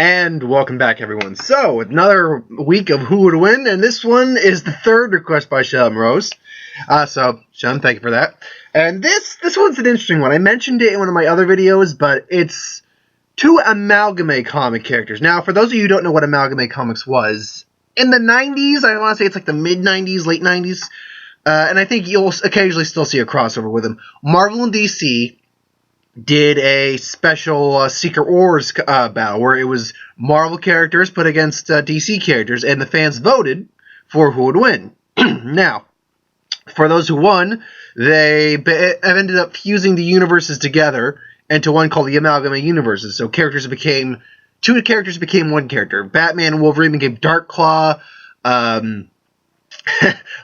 And welcome back, everyone. So, another week of Who Would Win, and this one is the third request by Sean Rose. So, Sean, thank you for that. And this one's an interesting one. I mentioned it in one of my other videos, but it's two Amalgam comic characters. Now, for those of you who don't know what Amalgam Comics was, in the 90s, I want to say it's like the mid-90s, late 90s, and I think you'll occasionally still see a crossover with them. Marvel and DC did a special Secret Wars battle where it was Marvel characters put against DC characters, and the fans voted for who would win. Now, for those who won, they ended up fusing the universes together into one called the Amalgam Universes. So two characters became one character. Batman and Wolverine became Darkclaw.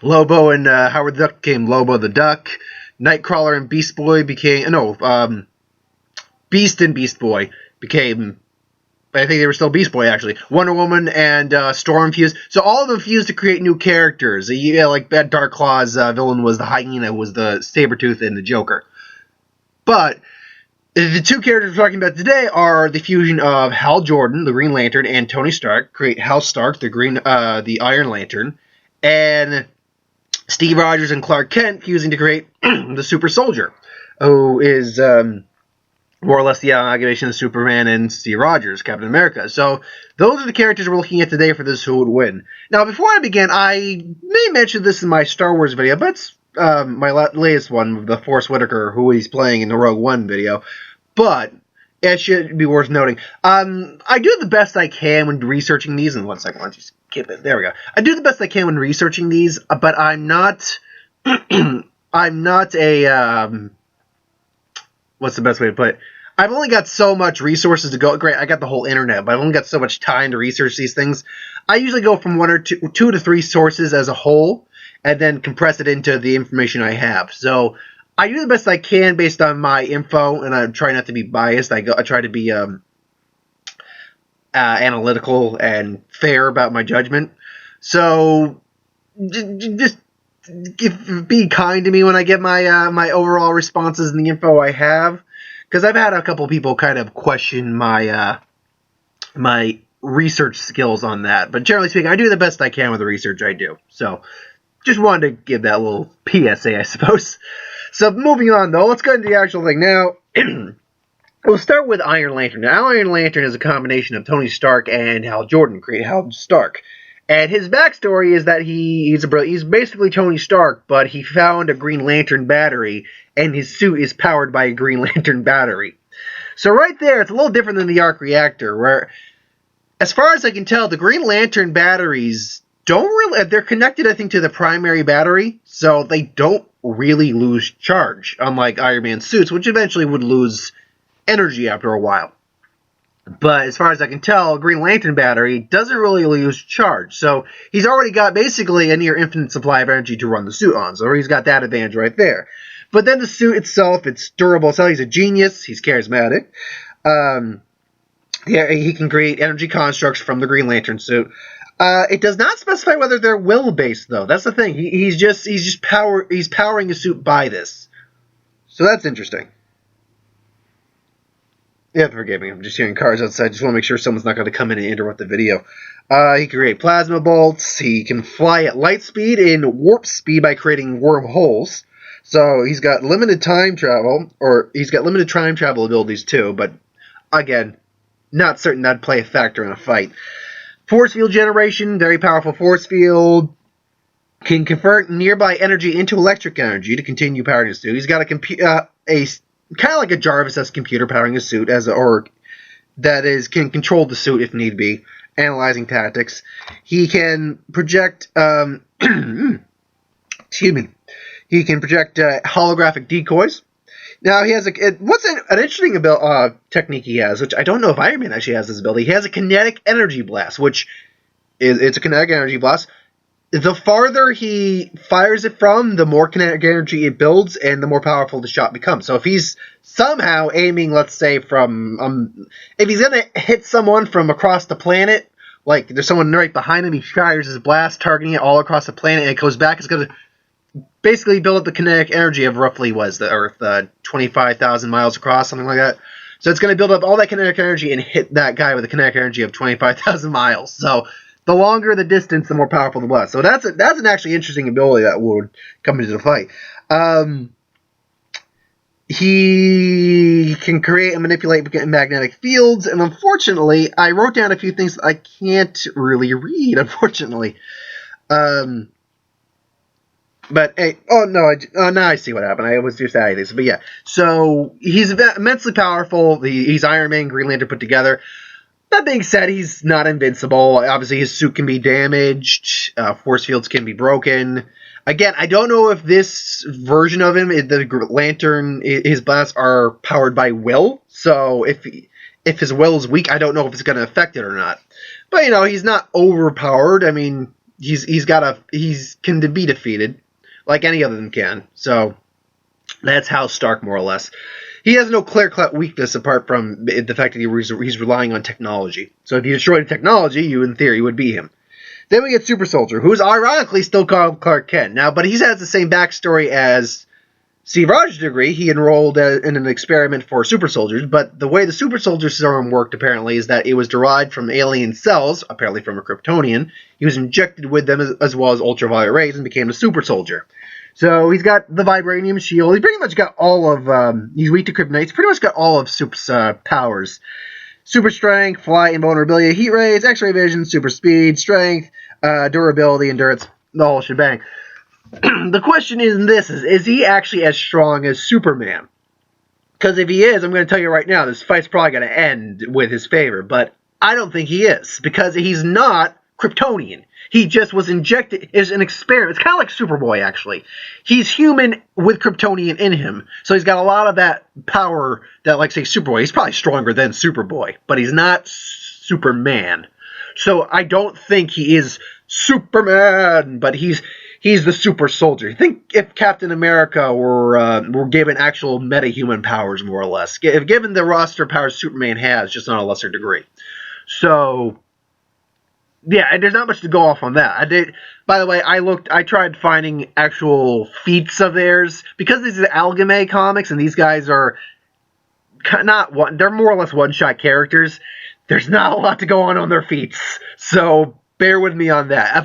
Lobo and Howard the Duck became Lobo the Duck. Nightcrawler and Beast Boy became Beast and Beast Boy became, I think they were still Beast Boy, actually. Wonder Woman and Storm fused. So all of them fused to create new characters. Like that Darkclaw's villain was the Hyena, was the Sabretooth, and the Joker. But the two characters we're talking about today are the fusion of Hal Jordan, the Green Lantern, and Tony Stark, create Hal Stark, the Iron Lantern, and Steve Rogers and Clark Kent fusing to create the Super Soldier, who is more or less the amalgamation of Superman and Steve Rogers, Captain America. So those are the characters we're looking at today for this Who Would Win. Now, before I begin, I may mention this in my Star Wars video, but it's my latest one, the Forrest Whitaker, who he's playing in the Rogue One video. But it should be worth noting. I do the best I can when researching these. And 1 second, why don't you skip it? There we go. I do the best I can when researching these, but I'm not a what's the best way to put it? I've only got so much resources to go. Great, I got the whole internet, but I've only got so much time to research these things. I usually go from two to three sources as a whole, and then compress it into the information I have. So I do the best I can based on my info, and I try not to be biased. I try to be analytical and fair about my judgment. So just be kind to me when I get my my overall responses and the info I have, because I've had a couple people kind of question my my research skills on that. But generally speaking, I do the best I can with the research I do. So just wanted to give that little PSA, I suppose. So moving on, though, let's go into the actual thing. Now, we'll start with Iron Lantern. Now, Iron Lantern is a combination of Tony Stark and Hal Jordan, create Hal Stark. And his backstory is that he's basically Tony Stark, but he found a Green Lantern battery, and his suit is powered by a Green Lantern battery. So right there, it's a little different than the arc reactor, where, as far as I can tell, the Green Lantern batteries they're connected, I think, to the primary battery, so they don't really lose charge, unlike Iron Man's suits, which eventually would lose energy after a while. But as far as I can tell, Green Lantern battery doesn't really lose charge. So he's already got basically a near infinite supply of energy to run the suit on. So he's got that advantage right there. But then the suit itself, it's durable. So he's a genius. He's charismatic. He can create energy constructs from the Green Lantern suit. It does not specify whether they're will-based, though. That's the thing. He's powering his suit by this. So that's interesting. You have to forgive me. I'm just hearing cars outside. Just want to make sure someone's not going to come in and interrupt the video. He can create plasma bolts. He can fly at light speed and warp speed by creating wormholes. So he's got limited time travel, or he's got limited time travel abilities too. But again, not certain that'd play a factor in a fight. Force field generation, very powerful force field. Can convert nearby energy into electric energy to continue powering his suit. He's got a kind of like a Jarvis-esque computer powering his suit, can control the suit if need be, analyzing tactics. He can project, excuse me, he can project holographic decoys. Now, he has what's an interesting technique he has, which I don't know if Iron Man actually has this ability. He has a kinetic energy blast, which it's a kinetic energy blast. The farther he fires it from, the more kinetic energy it builds, and the more powerful the shot becomes. So if he's somehow aiming, let's say, from... if he's going to hit someone from across the planet, like there's someone right behind him, he fires his blast, targeting it all across the planet, and it goes back, it's going to basically build up the kinetic energy of roughly, the Earth, 25,000 miles across, something like that. So it's going to build up all that kinetic energy and hit that guy with a kinetic energy of 25,000 miles. So the longer the distance, the more powerful the blast. So that's an actually interesting ability that would come into the fight. He can create and manipulate magnetic fields, and unfortunately, I wrote down a few things that I can't really read, unfortunately. But hey, now I see what happened. I was just adding this, but yeah. So he's immensely powerful. He's Iron Man, Green Lantern put together. That being said, he's not invincible. Obviously, his suit can be damaged. Force fields can be broken. Again, I don't know if this version of him, the Lantern, his blasts are powered by will. So if his will is weak, I don't know if it's going to affect it or not. But he's not overpowered. I mean, he can be defeated like any of them can. So that's Hal Stark, more or less. He has no clear-cut weakness apart from the fact that he's relying on technology. So if you destroy the technology, you, in theory, would be him. Then we get Super Soldier, who's ironically still called Clark Kent. Now, but he has the same backstory as Steve Rogers' degree. He enrolled in an experiment for super soldiers, but the way the super soldier serum worked, apparently, is that it was derived from alien cells, apparently from a Kryptonian. He was injected with them as well as ultraviolet rays and became a super soldier. So he's got the vibranium shield. He's pretty much got all of, he's weak to kryptonite. He's pretty much got all of Soup's super strength, flight, invulnerability, heat rays, x-ray vision, super speed, strength, durability, endurance, the whole shebang. The question is he actually as strong as Superman? Because if he is, I'm going to tell you right now, this fight's probably going to end with his favor. But I don't think he is, because he's not Kryptonian. He just was injected as an experiment. It's kind of like Superboy, actually. He's human with Kryptonian in him. So he's got a lot of that power that, like, say, Superboy. He's probably stronger than Superboy, but he's not Superman. So I don't think he is Superman, but he's the super soldier. Think if Captain America were given actual metahuman powers, more or less. If given the roster powers Superman has, just on a lesser degree. So yeah, and there's not much to go off on that. By the way, I tried finding actual feats of theirs, because these are Amalgam comics, and these guys are they're more or less one-shot characters. There's not a lot to go on their feats, so bear with me on that.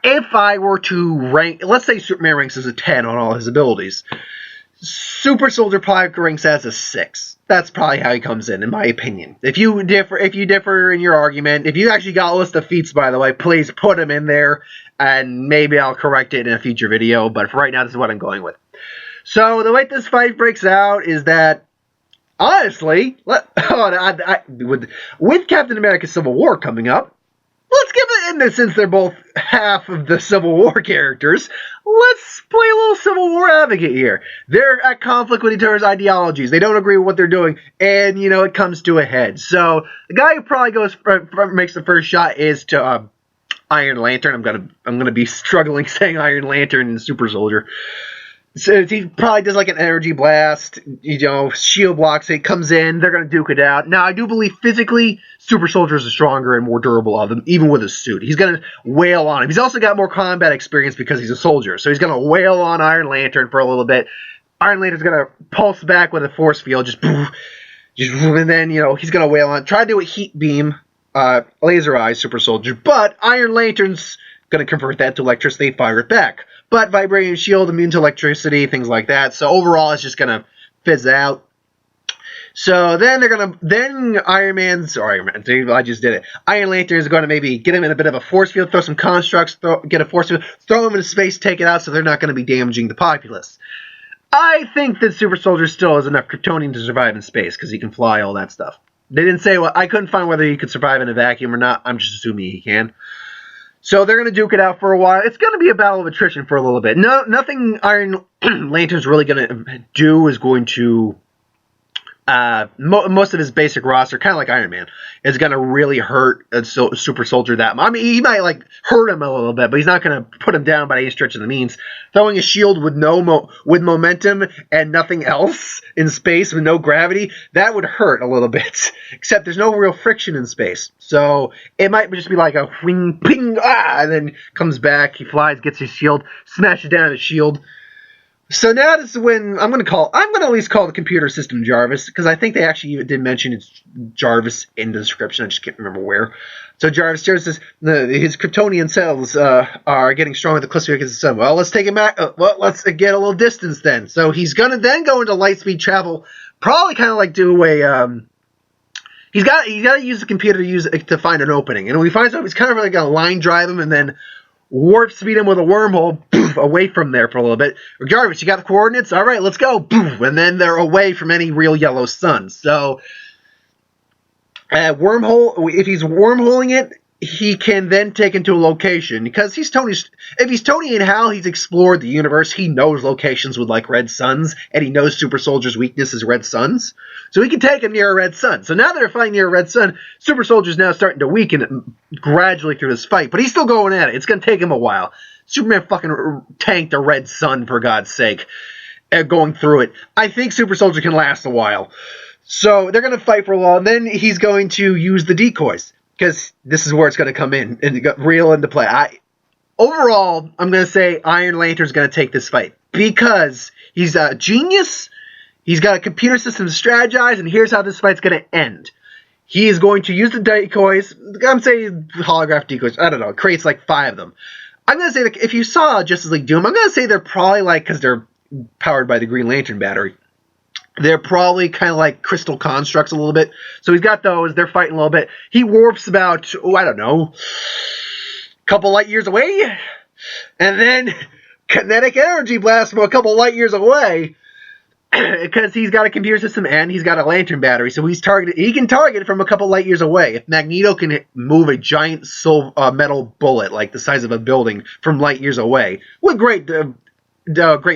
If I were to rank, let's say Superman ranks as a 10 on all his abilities, Super Soldier probably ranks as a 6. That's probably how he comes in my opinion. If you differ in your argument, if you actually got a list of feats, by the way, please put them in there, and maybe I'll correct it in a future video, but for right now, this is what I'm going with. So, the way this fight breaks out is that, honestly, with Captain America Civil War coming up, let's give it, and since they're both half of the Civil War characters, let's play a little Civil War advocate here. They're at conflict with each other's ideologies. They don't agree with what they're doing, and, it comes to a head. So, the guy who probably makes the first shot is to Iron Lantern. I'm gonna be struggling saying Iron Lantern and Super Soldier. So he probably does like an energy blast, shield blocks it, comes in, they're going to duke it out. Now, I do believe physically, Super Soldier is the stronger and more durable of them, even with his suit. He's going to wail on him. He's also got more combat experience because he's a soldier, so he's going to wail on Iron Lantern for a little bit. Iron Lantern's going to pulse back with a force field, and then, he's going to wail on, try to do a heat beam, laser eyes Super Soldier, but Iron Lantern's going to convert that to electricity, fire it back. But vibranium shield, immune to electricity, things like that. So overall, it's just going to fizz out. So then Iron Lantern is going to maybe get him in a bit of a force field, throw some constructs, get a force field, throw him into space, take it out, so they're not going to be damaging the populace. I think that Super Soldier still has enough Kryptonian to survive in space, because he can fly, all that stuff. They didn't say, I couldn't find whether he could survive in a vacuum or not. I'm just assuming he can. So they're going to duke it out for a while. It's going to be a battle of attrition for a little bit. Nothing Iron Lantern's really going to do is going to... most of his basic roster, kind of like Iron Man, is going to really hurt a Super Soldier that much. I mean, he might hurt him a little bit, but he's not going to put him down by any stretch of the means. Throwing a shield with with momentum and nothing else in space with no gravity, that would hurt a little bit. Except there's no real friction in space, so it might just be like a wing, ping, and then comes back. He flies, gets his shield, smashes down his shield. So now this is when I'm going to at least call the computer system Jarvis, because I think they actually even did mention it's Jarvis in the description. I just can't remember where. So Jarvis says his Kryptonian cells are getting stronger the closer he gets to the sun. Well, let's take him back. Let's get a little distance then. So he's going to then go into light speed travel, probably kind of like do a he's got to use the computer to find an opening, and when he finds out, he's kind of like going to line drive him and then warp speed him with a wormhole, poof, away from there for a little bit. Jarvis, you got the coordinates? All right, let's go. Poof, and then they're away from any real yellow sun. So, if he's wormholing it, he can then take into a location, because if he's Tony and Hal, he's explored the universe. He knows locations with like red suns, and he knows Super Soldier's weakness is red suns. So he can take him near a red sun. So now that they're fighting near a red sun, Super Soldier's now starting to weaken gradually through this fight. But he's still going at it. It's going to take him a while. Superman fucking tanked a red sun, for God's sake, going through it. I think Super Soldier can last a while. So they're going to fight for a while, and then he's going to use the decoys, because this is where it's going to come in and reel into play. Overall, I'm going to say Iron Lantern's going to take this fight, because he's a genius. He's got a computer system to strategize, and here's how this fight's going to end. He is going to use the decoys. I'm saying holograph decoys. I don't know. It creates like 5 of them. I'm going to say that if you saw Justice League Doom, I'm going to say they're probably like, because they're powered by the Green Lantern battery, they're probably kind of like crystal constructs a little bit. So he's got those. They're fighting a little bit. He warps about, I don't know, a couple light years away. And then kinetic energy blasts from a couple light years away. Because he's got a computer system and he's got a lantern battery, so he can target from a couple light years away. If Magneto can move a giant metal bullet like the size of a building from light years away with great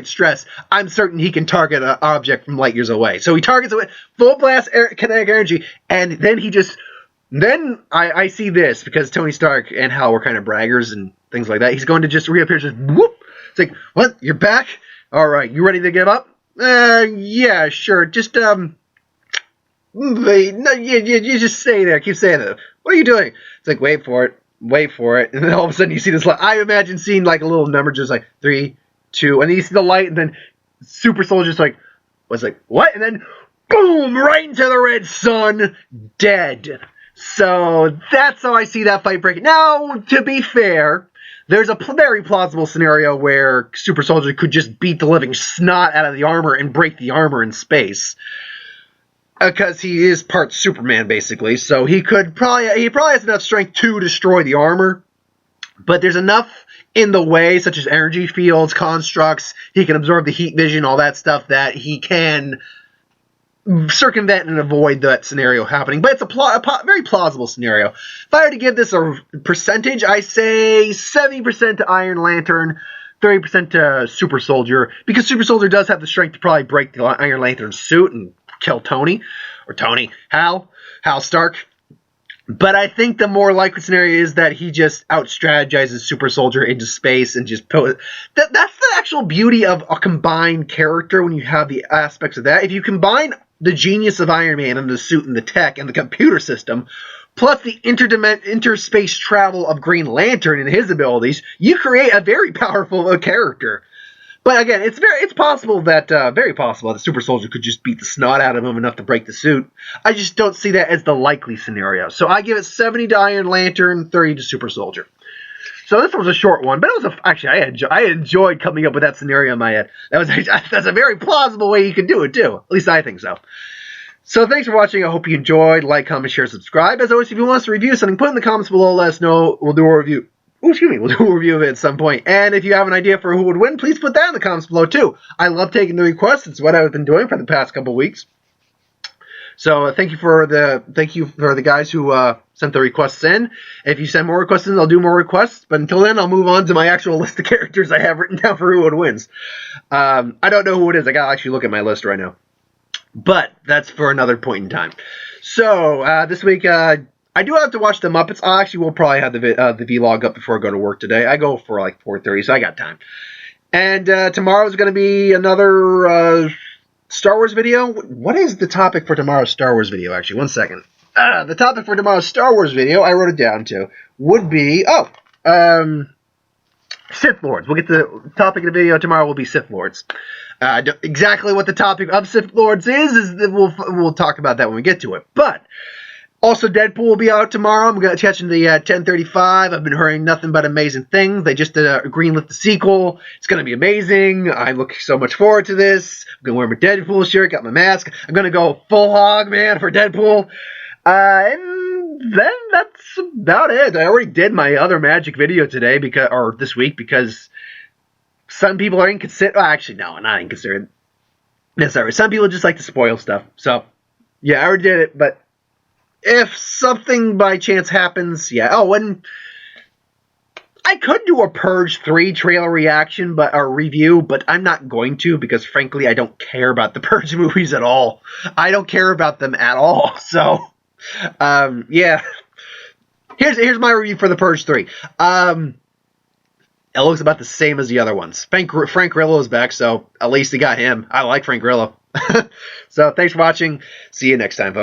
stress, I'm certain he can target an object from light years away. So he targets it with full blast kinetic energy, and then I see this, because Tony Stark and Hal were kind of braggers and things like that. He's going to just reappear, just whoop. It's like, what? You're back? All right, you ready to give up? Yeah, sure. Just, no, you just stay there. Keep saying that. What are you doing? It's like, wait for it. And then all of a sudden you see this light. I imagine seeing like a little number just like 3, 2, and then you see the light, and then Super Soldier's like, what? And then, boom, right into the red sun, dead. So that's how I see that fight breaking. Now, to be fair, there's a very plausible scenario where Super Soldier could just beat the living snot out of the armor and break the armor in space. Because he is part Superman, basically. So he probably has enough strength to destroy the armor. But there's enough in the way, such as energy fields, constructs, he can absorb the heat vision, all that stuff, that he can circumvent and avoid that scenario happening. But it's a very plausible scenario. If I were to give this a percentage, I say 70% to Iron Lantern, 30% to Super Soldier, because Super Soldier does have the strength to probably break the Iron Lantern suit and kill Hal Stark. But I think the more likely scenario is that he just out-strategizes Super Soldier into space and just... That's the actual beauty of a combined character when you have the aspects of that. If you combine the genius of Iron Man and the suit and the tech and the computer system, plus the interspace travel of Green Lantern and his abilities, you create a very powerful character. But again, it's very possible that Super Soldier could just beat the snot out of him enough to break the suit. I just don't see that as the likely scenario. So I give it 70 to Iron Lantern, 30 to Super Soldier. So this was a short one, but it was I enjoyed coming up with that scenario in my head. That's a very plausible way you can do it too. At least I think so. So thanks for watching. I hope you enjoyed. Like, comment, share, subscribe. As always, if you want us to review something, put it in the comments below. Let us know. We'll do a review. We'll do a review of it at some point. And if you have an idea for who would win, please put that in the comments below too. I love taking the requests. It's what I've been doing for the past couple weeks. So thank you for the guys who sent the requests in. If you send more requests in, I'll do more requests. But until then, I'll move on to my actual list of characters I have written down for who would wins. I don't know who it is. I gotta actually look at my list right now. But that's for another point in time. So this week, I do have to watch the Muppets. I actually will probably have the vlog up before I go to work today. I go for like 4:30, so I got time. And tomorrow's going to be another Star Wars video. What is the topic for tomorrow's Star Wars video, actually? One second. The topic for tomorrow's Star Wars video, I wrote it down too, would be, Sith Lords. We'll get the topic of the video tomorrow will be Sith Lords. Exactly what the topic of Sith Lords is that we'll talk about that when we get to it. But also, Deadpool will be out tomorrow. I'm going to catch the 10:35. I've been hearing nothing but amazing things. They just greenlit the sequel. It's going to be amazing. I look so much forward to this. I'm going to wear my Deadpool shirt, got my mask. I'm going to go full hog, man, for Deadpool. And then that's about it. I already did my other magic video today or this week because some people are inconsiderate. Well, actually, no, not inconsiderate. Sorry. Some people just like to spoil stuff. So, yeah, I already did it, but if something by chance happens, yeah. Oh, and I could do a Purge 3 trailer reaction, or review, but I'm not going to because, frankly, I don't care about the Purge movies at all. I don't care about them at all. So, yeah. Here's my review for the Purge 3. It looks about the same as the other ones. Frank Grillo is back, so at least they got him. I like Frank Grillo. So, thanks for watching. See you next time, folks.